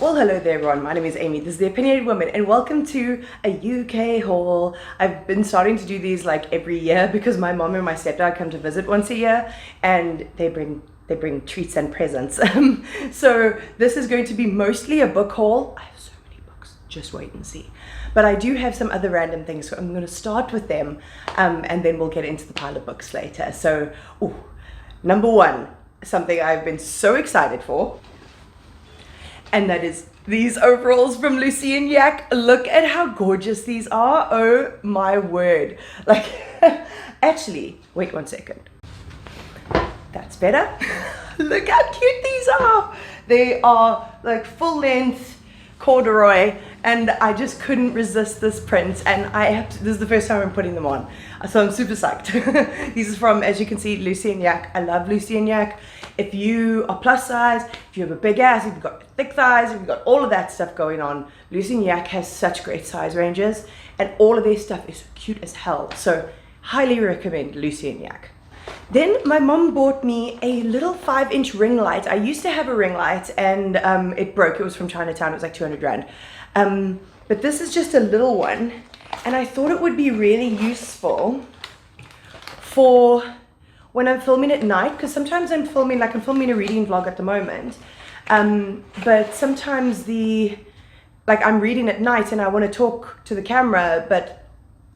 Well, hello there everyone, my name is Amy, this is The Opinionated Woman, and welcome to a UK haul. I've been starting to do these like every year because my mom and my stepdad come to visit once a year, and they bring treats and presents. So this is going to be mostly a book haul. I have so many books, just wait and see. But I do have some other random things, so I'm going to start with them, and then we'll get into the pile of books later. So, number one, something I've been so excited for, and that is these overalls from Lucy and Yak. Look at how gorgeous these are. Oh my word. Like, actually, wait one second. That's better. Look how cute these are. They are like full length corduroy, and I just couldn't resist this print, and this is the first time I'm putting them on, so I'm super psyched. These are from, as you can see, Lucy and Yak. I love Lucy and Yak. If you are plus size, if you have a big ass, if you've got thick thighs, if you've got all of that stuff going on, Lucy and Yak has such great size ranges, and all of their stuff is cute as hell. So highly recommend Lucy and Yak. Then my mom bought me a little 5-inch ring light. I used to have a ring light, and it broke. It was from Chinatown. It was like 200 rand. But this is just a little one, and I thought it would be really useful for when I'm filming at night, because sometimes I'm filming a reading vlog at the moment, but sometimes I'm reading at night and I want to talk to the camera, but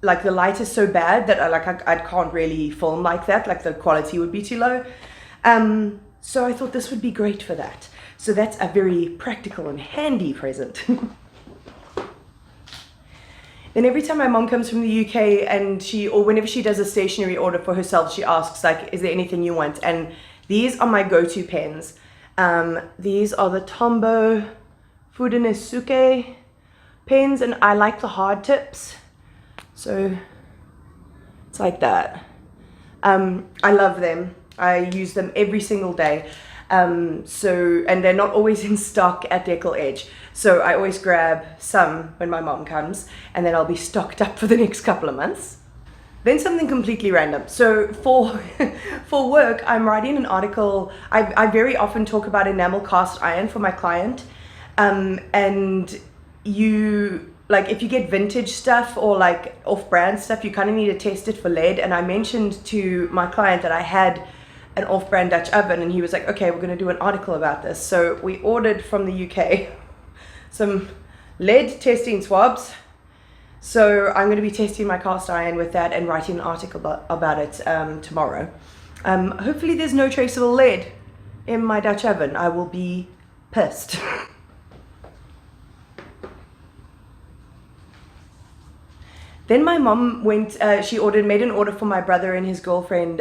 like the light is so bad that I can't really film like that, like the quality would be too low. So I thought this would be great for that. So that's a very practical and handy present. Then every time my mom comes from the UK and whenever she does a stationery order for herself, she asks like, is there anything you want? And these are my go-to pens. These are the Tombow Fudenesuke pens, and I like the hard tips. So it's like that. I love them. I use them every single day. And they're not always in stock at Deckle Edge. So I always grab some when my mom comes, and then I'll be stocked up for the next couple of months. Then something completely random. So for work, I'm writing an article. I very often talk about enamel cast iron for my client. And if you get vintage stuff or like off-brand stuff, you kind of need to test it for lead. And I mentioned to my client that I had an off-brand Dutch oven, and he was like, okay, we're going to do an article about this. So we ordered from the UK some lead testing swabs. So I'm going to be testing my cast iron with that and writing an article about it tomorrow. Hopefully there's no traceable lead in my Dutch oven. I will be pissed. Then my mom made an order for my brother and his girlfriend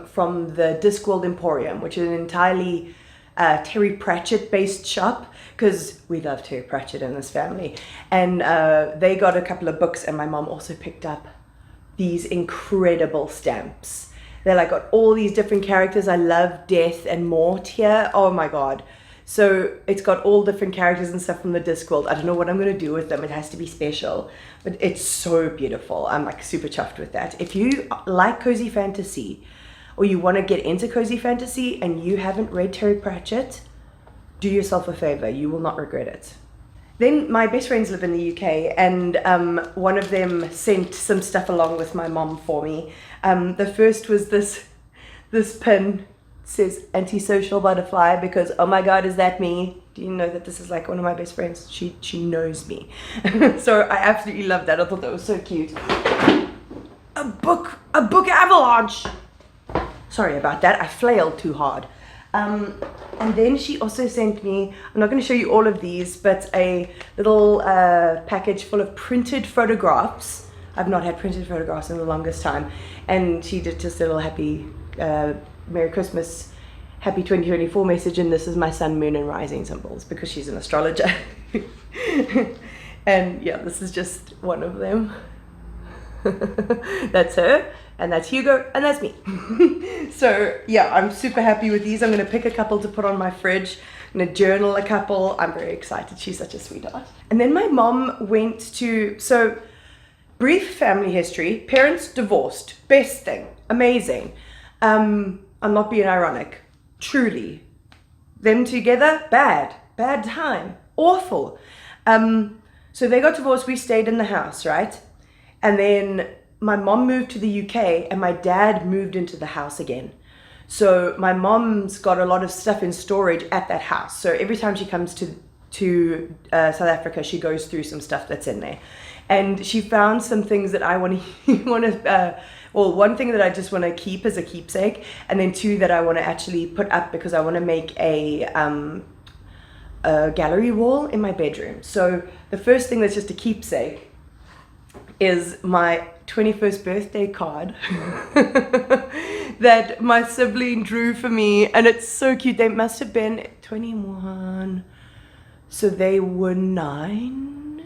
from the Discworld Emporium, which is an entirely Terry Pratchett based shop, because we love Terry Pratchett in this family. And they got a couple of books, and my mom also picked up these incredible stamps. They're like got all these different characters. I love Death and Mort here. Oh my god. So it's got all different characters and stuff from the Discworld. I don't know what I'm going to do with them. It has to be special. But it's so beautiful. I'm like super chuffed with that. If you like cozy fantasy, or you want to get into cozy fantasy and you haven't read Terry Pratchett, do yourself a favor. You will not regret it. Then my best friends live in the UK, and one of them sent some stuff along with my mom for me. The first was this pin. Says antisocial butterfly, because oh my god, is that me? Do you know that this is like one of my best friends? She knows me. So I absolutely love that. I thought that was so cute. A book avalanche. Sorry about that, I flailed too hard. And then she also sent me, I'm not going to show you all of these, but a little package full of printed photographs. I've not had printed photographs in the longest time, and she did just a little happy Merry Christmas, Happy 2024 message, and this is my sun, moon, and rising symbols, because she's an astrologer. And yeah, this is just one of them. That's her, and that's Hugo, and that's me. So yeah, I'm super happy with these. I'm going to pick a couple to put on my fridge. I'm going to journal a couple. I'm very excited. She's such a sweetheart. And then my mom went to, so brief family history, parents divorced, best thing, amazing. I'm not being ironic, truly. Them together, bad time. awful. So they got divorced, we stayed in the house, right? And then my mom moved to the UK and my dad moved into the house again. So my mom's got a lot of stuff in storage at that house. So every time she comes to South Africa, she goes through some stuff that's in there. And she found some things that I want to, well, one thing that I just want to keep as a keepsake, and then two that I want to actually put up because I want to make a gallery wall in my bedroom. So the first thing that's just a keepsake is my 21st birthday card that my sibling drew for me, and it's so cute. They must have been 21, so they were 9,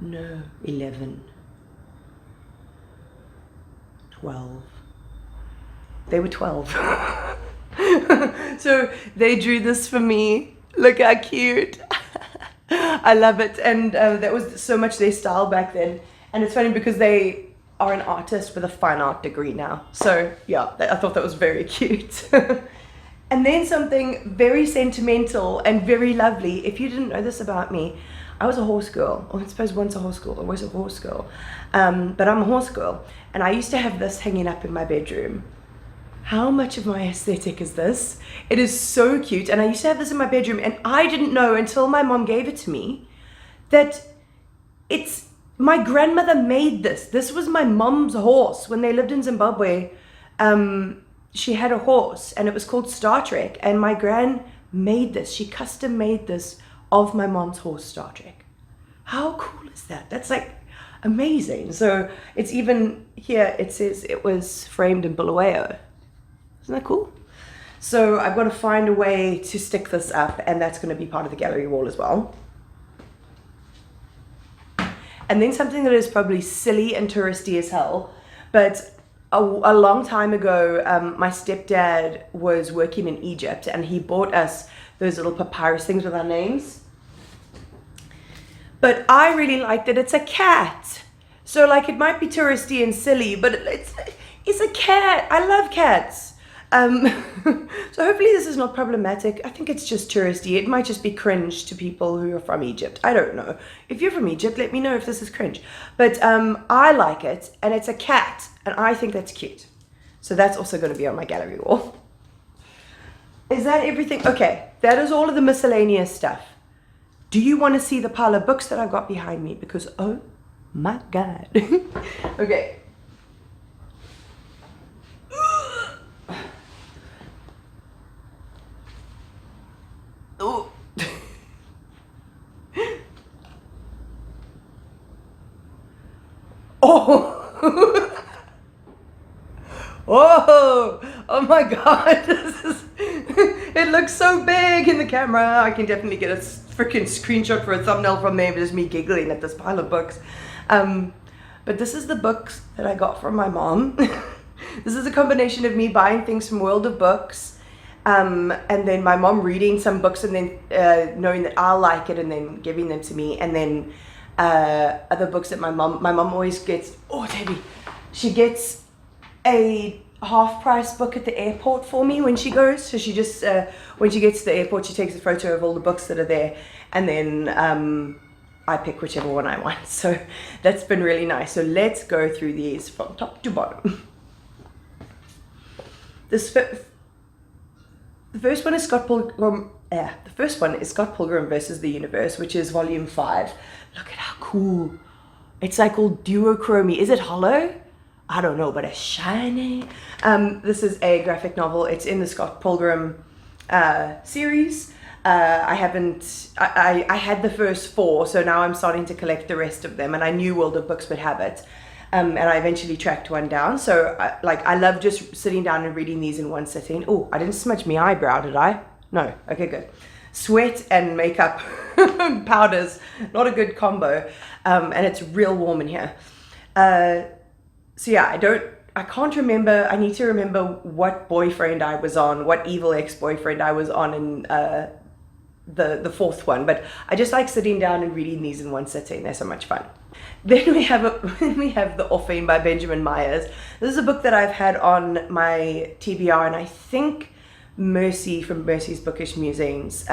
no, 11, 12, they were 12. So they drew this for me. Look how cute. I love it. And that was so much their style back then. And it's funny because they are an artist with a fine art degree now. So yeah, I thought that was very cute. And then something very sentimental and very lovely. If you didn't know this about me, I was a horse girl. Or I suppose once a horse girl, always a horse girl. But I'm a horse girl. And I used to have this hanging up in my bedroom. How much of my aesthetic is this? It is so cute. And I used to have this in my bedroom, and I didn't know until my mom gave it to me that it's, my grandmother made this. This was my mom's horse when they lived in Zimbabwe. She had a horse and it was called Star Trek, and my gran made this. She custom made this of my mom's horse, Star Trek. How cool is that? That's like amazing. So it's even here, it says it was framed in Bulawayo. Isn't that cool? So I've got to find a way to stick this up, and that's going to be part of the gallery wall as well. And then something that is probably silly and touristy as hell, but a long time ago, my stepdad was working in Egypt, and he bought us those little papyrus things with our names. But I really liked it. It's a cat. So like it might be touristy and silly, but it's a cat. I love cats. So hopefully this is not problematic. I think it's just touristy. It might just be cringe to people who are from Egypt. I don't know. If you're from Egypt, let me know if this is cringe. But I like it, and it's a cat, and I think that's cute. So that's also going to be on my gallery wall. Is that everything? Okay, that is all of the miscellaneous stuff. Do you want to see the pile of books that I've got behind me? Because, oh my God. Okay. Oh. Oh. Oh. Oh my God. This is, it looks so big in the camera. I can definitely get a freaking screenshot for a thumbnail from there, but just me giggling at this pile of books. But this is the books that I got from my mom. This is a combination of me buying things from World of Books, and then my mom reading some books, and then knowing that I'll like it, and then giving them to me, and then other books that my mom always gets. Oh, Debbie, she gets a half-price book at the airport for me when she goes. So she just when she gets to the airport, she takes a photo of all the books that are there, and then I pick whichever one I want. So that's been really nice. So let's go through these from top to bottom. The first one is Scott Pilgrim. The first one is Scott Pilgrim versus the Universe, which is volume 5. Look at how cool! It's like all duochrome. Is it hollow? I don't know, but it's shiny. This is a graphic novel. It's in the Scott Pilgrim series. I had the first 4, so now I'm starting to collect the rest of them, and I knew World of Books would have it. And I eventually tracked one down. So I love just sitting down and reading these in one sitting. Oh, I didn't smudge my eyebrow, did I? No. Okay, good. Sweat and makeup powders, not a good combo. And it's real warm in here. So yeah, I can't remember. I need to remember what boyfriend I was on, what evil ex-boyfriend I was on in the 4th one. But I just like sitting down and reading these in one sitting. They're so much fun. Then we have The Offing by Benjamin Myers. This is a book that I've had on my TBR, and I think Mercy from Mercy's Bookish Musings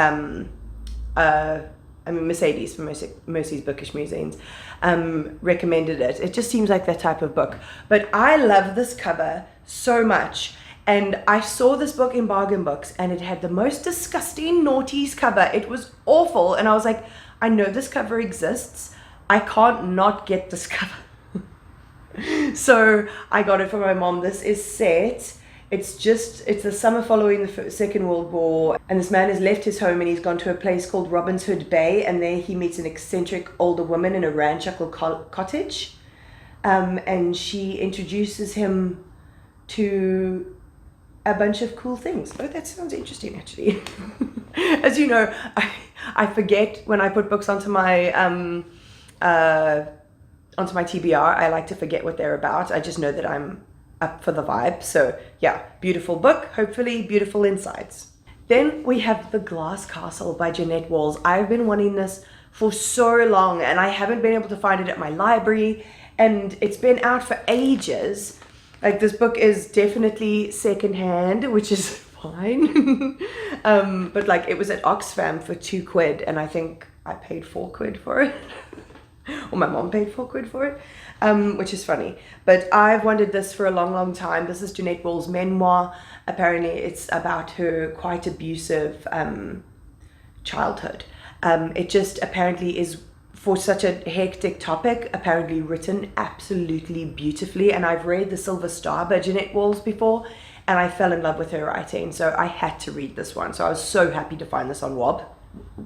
Mercedes from Mercy's Bookish Musings recommended it. It just seems like that type of book. But I love this cover so much. And I saw this book in Bargain Books, and it had the most disgusting naughties cover. It was awful. And I was like, I know this cover exists. I can't not get this cover. So I got it for my mom. This is set. It's the summer following the Second World War, and this man has left his home and he's gone to a place called Robin's Hood Bay, and there he meets an eccentric older woman in a ramshackle cottage, and she introduces him to a bunch of cool things. Oh, that sounds interesting, actually. As you know, I forget when I put books onto my TBR. I like to forget what they're about. I just know that I'm up for the vibe. So yeah, beautiful book, hopefully beautiful insights. Then we have The Glass Castle by Jeanette Walls. I've been wanting this for so long and I haven't been able to find it at my library, and it's been out for ages. Like, this book is definitely secondhand, which is fine. But like, it was at Oxfam for £2 and I think I paid £4 for it. Or my mom paid £4 for it, which is funny. But I've wanted this for a long time. This is Jeanette Walls' memoir. Apparently it's about her quite abusive childhood. It just apparently is, for such a hectic topic, apparently written absolutely beautifully. And I've read The Silver Star by Jeanette Walls before, and I fell in love with her writing. So I had to read this one. So I was so happy to find this on World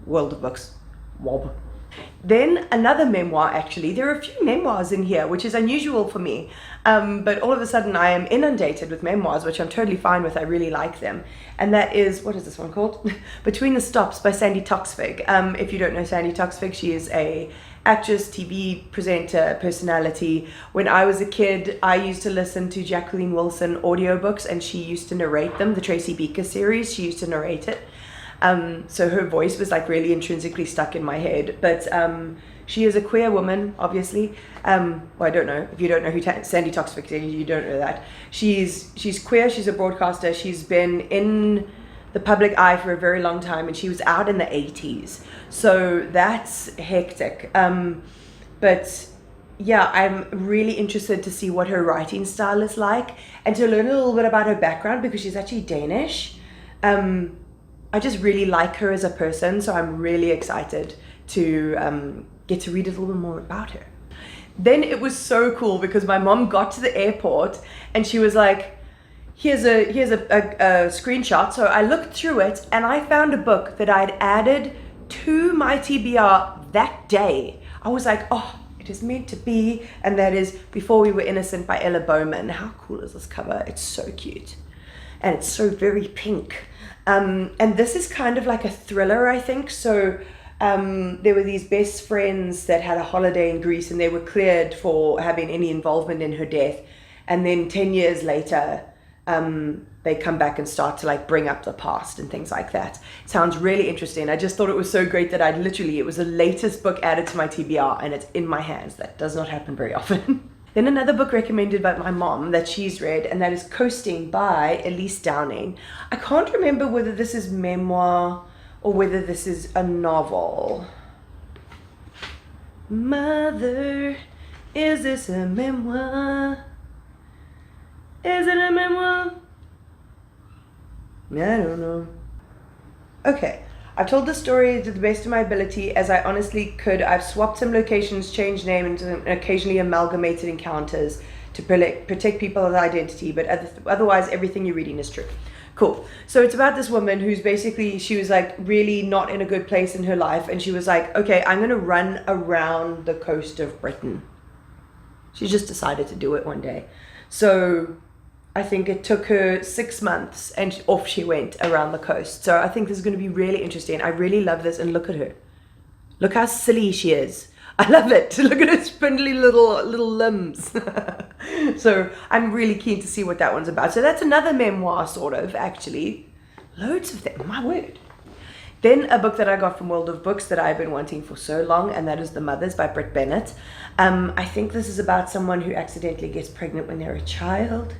of Books, WOB. Then another memoir, actually. There are a few memoirs in here, which is unusual for me. But all of a sudden I am inundated with memoirs, which I'm totally fine with. I really like them. And that is, what is this one called? Between the Stops by Sandi Toksvig. If you don't know Sandi Toksvig, she is a actress, TV presenter, personality. When I was a kid, I used to listen to Jacqueline Wilson audiobooks, and she used to narrate them. The Tracy Beaker series, she used to narrate it. So her voice was like really intrinsically stuck in my head. But she is a queer woman, obviously. Well, I don't know. If you don't know who Sandi Toksvig is, you don't know that. She's queer, she's a broadcaster. She's been in the public eye for a very long time, and she was out in the 80s. So that's hectic. But yeah, I'm really interested to see what her writing style is like, and to learn a little bit about her background, because she's actually Danish. I just really like her as a person, so I'm really excited to get to read a little bit more about her. Then it was so cool because my mom got to the airport and she was like, here's a screenshot. So I looked through it and I found a book that I'd added to my TBR that day. I was like, oh, it is meant to be. And that is Before We Were Innocent by Ella Berman. How cool is this cover? It's so cute. And it's so very pink. And this is kind of like a thriller, I think. So there were these best friends that had a holiday in Greece, and they were cleared for having any involvement in her death. And then 10 years later, they come back and start to like bring up the past and things like that. It sounds really interesting. I just thought it was so great that it was the latest book added to my TBR, and it's in my hands. That does not happen very often. Then another book recommended by my mom that she's read, and that is Coasting by Elise Downing. I can't remember whether this is memoir or whether this is a novel. Mother, is this a memoir? Is it a memoir? I don't know. Okay. I've told the story to the best of my ability as I honestly could. I've swapped some locations, changed names, and occasionally amalgamated encounters to protect people's identity, but otherwise everything you're reading is true. Cool. So it's about this woman who's basically, she was like really not in a good place in her life, and she was like, okay, I'm going to run around the coast of Britain. She just decided to do it one day. So I think it took her 6 months and off she went around the coast. So I think this is going to be really interesting. I really love this. And look at her. Look how silly she is. I love it. Look at her spindly little limbs. So I'm really keen to see what that one's about. So that's another memoir, sort of, actually. Loads of them, my word. Then a book that I got from World of Books that I've been wanting for so long, and that is The Mothers by Brit Bennett. I think this is about someone who accidentally gets pregnant when they're a child.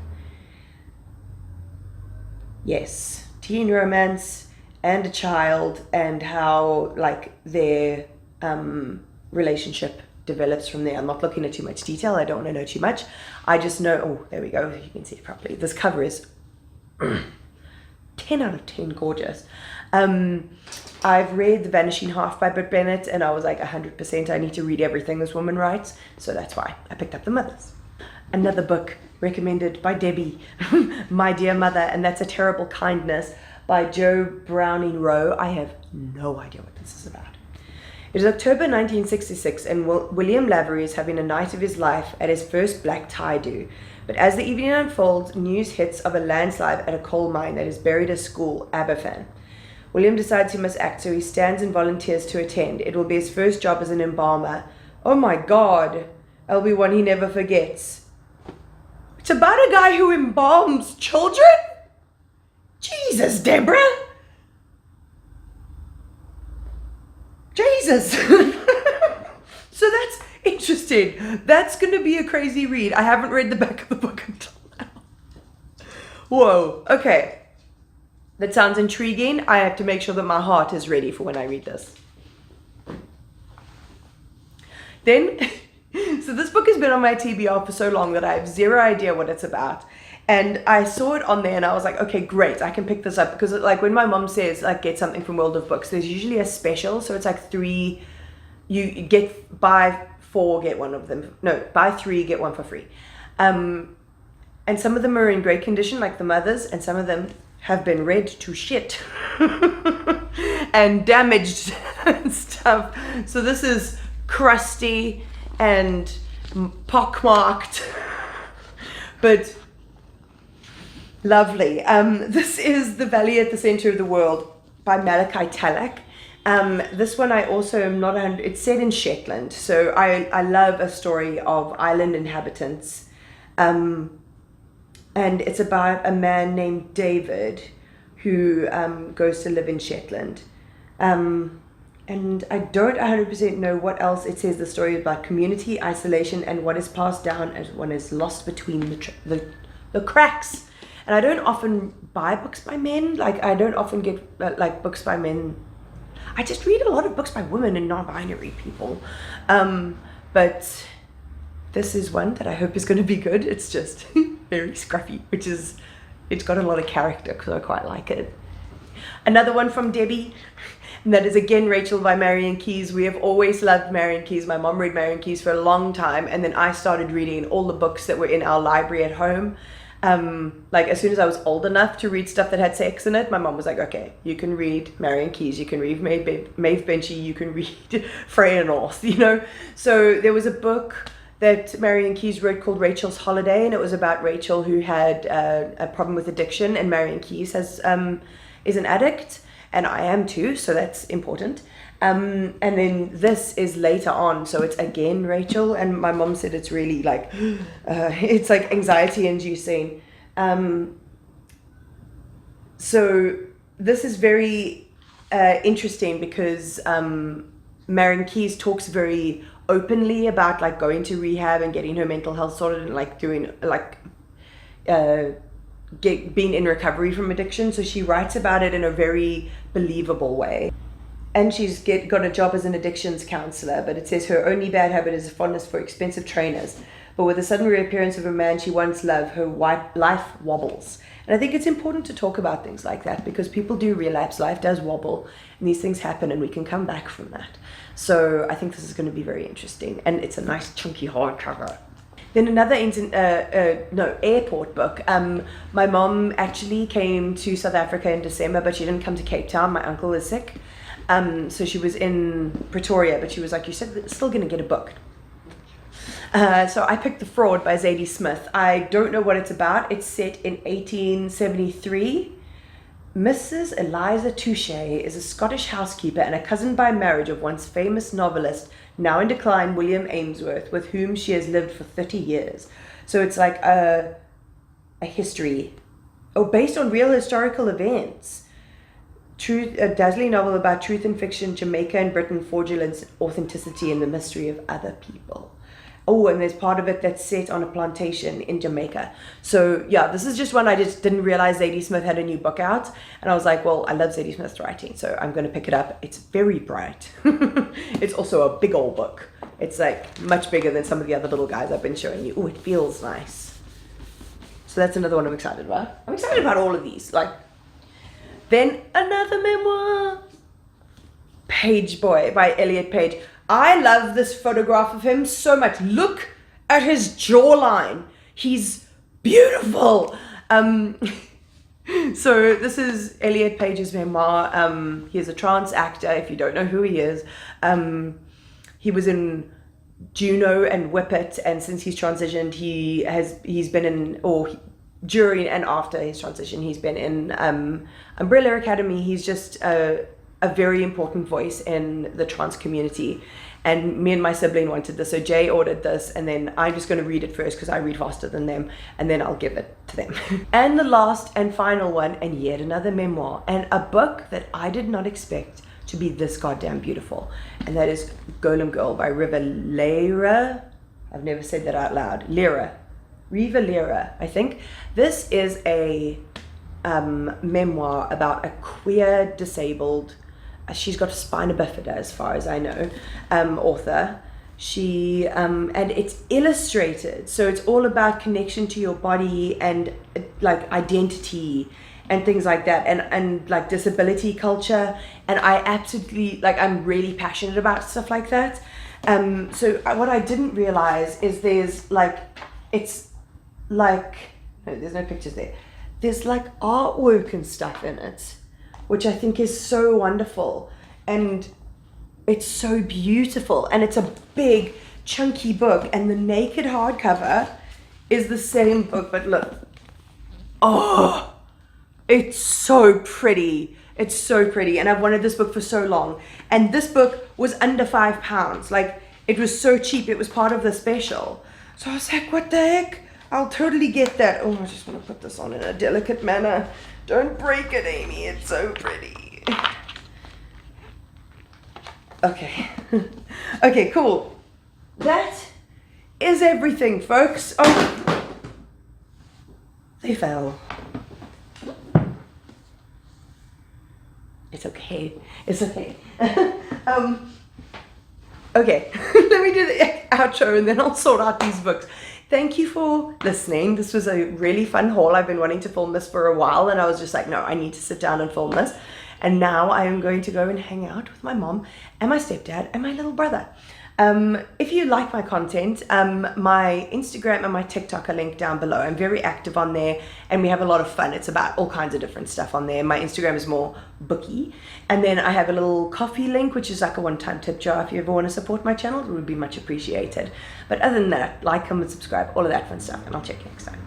Yes, teen romance, and a child, and how like their relationship develops from there. I'm not looking at too much detail. I don't want to know too much. I just know, oh, there we go. You can see it properly. This cover is 10 out of 10 gorgeous. I've read The Vanishing Half by Bennett, and I was like 100% I need to read everything this woman writes. So that's why I picked up The Mothers. Another book recommended by Debbie, My Dear Mother, and that's A Terrible Kindness by Joe Browning Wroe. I have no idea what this is about. It is October 1966, and William Lavery is having a night of his life at his first black tie do. But as the evening unfolds, news hits of a landslide at a coal mine that has buried a school, Aberfan. William decides he must act, so he stands and volunteers to attend. It will be his first job as an embalmer. Oh my God, it'll be one he never forgets. It's about a guy who embalms children? Jesus, Deborah! Jesus! So that's interesting. That's going to be a crazy read. I haven't read the back of the book until now. Whoa, okay. That sounds intriguing. I have to make sure that my heart is ready for when I read this. Then, so this book has been on my TBR for so long that I have zero idea what it's about. And I saw it on there and I was like, okay, great, I can pick this up. Because like when my mom says, like, get something from World of Books, there's usually a special. So it's like 3, you get, buy 4, get one of them. No, buy 3, get 1 for free. And some of them are in great condition, like The Mothers, and some of them have been read to shit and damaged and stuff. So this is crusty and pockmarked, but lovely. This is The Valley at the Center of the World by Malachy Tallack. This one I also am not 100%, it's set in Shetland. So I love a story of island inhabitants. And it's about a man named David who goes to live in Shetland. And I don't 100% know what else it says. The story is about community, isolation, and what is passed down as one is lost between the cracks. And I don't often buy books by men. Like, I don't often get like books by men. I just read a lot of books by women and non-binary people. But this is one that I hope is going to be good. It's just very scruffy, it's got a lot of character, because I quite like it. Another one from Debbie, and that is again Rachel by Marian Keyes. We have always loved Marian Keyes. My mom read Marian Keyes for a long time, and then I started reading all the books that were in our library at home. Like as soon as I was old enough to read stuff that had sex in it, my mom was like, okay, you can read Marian Keyes, you can read Maeve Binchy, you can read Freya North, you know. So there was a book that Marian Keyes wrote called Rachel's Holiday, and it was about Rachel who had a problem with addiction, and Marian Keyes is an addict, and I am too, so that's important. And then this is later on, so it's again Rachel, and my mom said it's really like, it's like anxiety inducing. So this is very interesting because Marian Keyes talks very openly about like going to rehab and getting her mental health sorted, and like doing like being in recovery from addiction. So she writes about it in a very believable way. And she's got a job as an addictions counselor, but it says her only bad habit is a fondness for expensive trainers. But with the sudden reappearance of a man she once loved, her life wobbles. And I think it's important to talk about things like that, because people do relapse, life does wobble, and these things happen, and we can come back from that. So I think this is going to be very interesting, and it's a nice chunky hardcover. Then another airport book. My mom actually came to South Africa in December, but she didn't come to Cape Town. My uncle is sick. So she was in Pretoria, but she was like, you said still going to get a book. So I picked The Fraud by Zadie Smith. I don't know what it's about. It's set in 1873. Mrs. Eliza Touche is a Scottish housekeeper and a cousin by marriage of once famous novelist, now in decline, William Ainsworth, with whom she has lived for 30 years. So it's like a history, based on real historical events. A dazzling novel about truth and fiction, Jamaica and Britain, fraudulence, authenticity, and the mystery of other people. Oh, and there's part of it that's set on a plantation in Jamaica. So yeah, this is just one I just didn't realize Zadie Smith had a new book out. And I was like, well, I love Zadie Smith's writing, so I'm going to pick it up. It's very bright. It's also a big old book. It's like much bigger than some of the other little guys I've been showing you. Oh, it feels nice. So that's another one I'm excited about. I'm excited about all of these. Like, then another memoir, Page Boy by Elliot Page. I love this photograph of him so much. Look at his jawline. He's beautiful. So this is Elliot Page's memoir. He's a trans actor, if you don't know who he is. He was in Juno and Whip It, and since he's transitioned, he's been in, or during and after his transition, he's been in Umbrella Academy. He's just a very important voice in the trans community. And me and my sibling wanted this, so Jay ordered this, and then I'm just going to read it first because I read faster than them, and then I'll give it to them. And the last and final one, and yet another memoir, and a book that I did not expect to be this goddamn beautiful, and that is Golem Girl by Riva Lehrer. I've never said that out loud. Riva Lehrer, I think. This is a memoir about a queer disabled, she's got a spina bifida as far as I know, author. She and it's illustrated, so it's all about connection to your body and like identity and things like that, and like disability culture. And I absolutely, like, I'm really passionate about stuff like that. So what I didn't realize is there's like, it's like, no, there's no pictures there. There's like artwork and stuff in it, which I think is so wonderful, and it's so beautiful, and it's a big chunky book, and the naked hardcover is the same book, but look, oh, it's so pretty. It's so pretty, and I've wanted this book for so long, and this book was under £5. Like, it was so cheap. It was part of the special, so I was like, what the heck, I'll totally get that. Oh, I just want to put this on in a delicate manner. Don't break it, Amy. It's so pretty. Okay. Okay, cool. That is everything, folks. Oh, they fell. It's okay. It's okay. Okay, let me do the outro and then I'll sort out these books. Thank you for listening. This was a really fun haul. I've been wanting to film this for a while, and I was just like, no, I need to sit down and film this. And now I am going to go and hang out with my mom and my stepdad and my little brother. If you like my content, my Instagram and my TikTok are linked down below. I'm very active on there, and we have a lot of fun. It's about all kinds of different stuff on there. My Instagram is more booky, and then I have a little Kofi link, which is like a one-time tip jar. If you ever want to support my channel, it would be much appreciated. But other than that, like, comment, subscribe, all of that fun stuff, and I'll check you next time.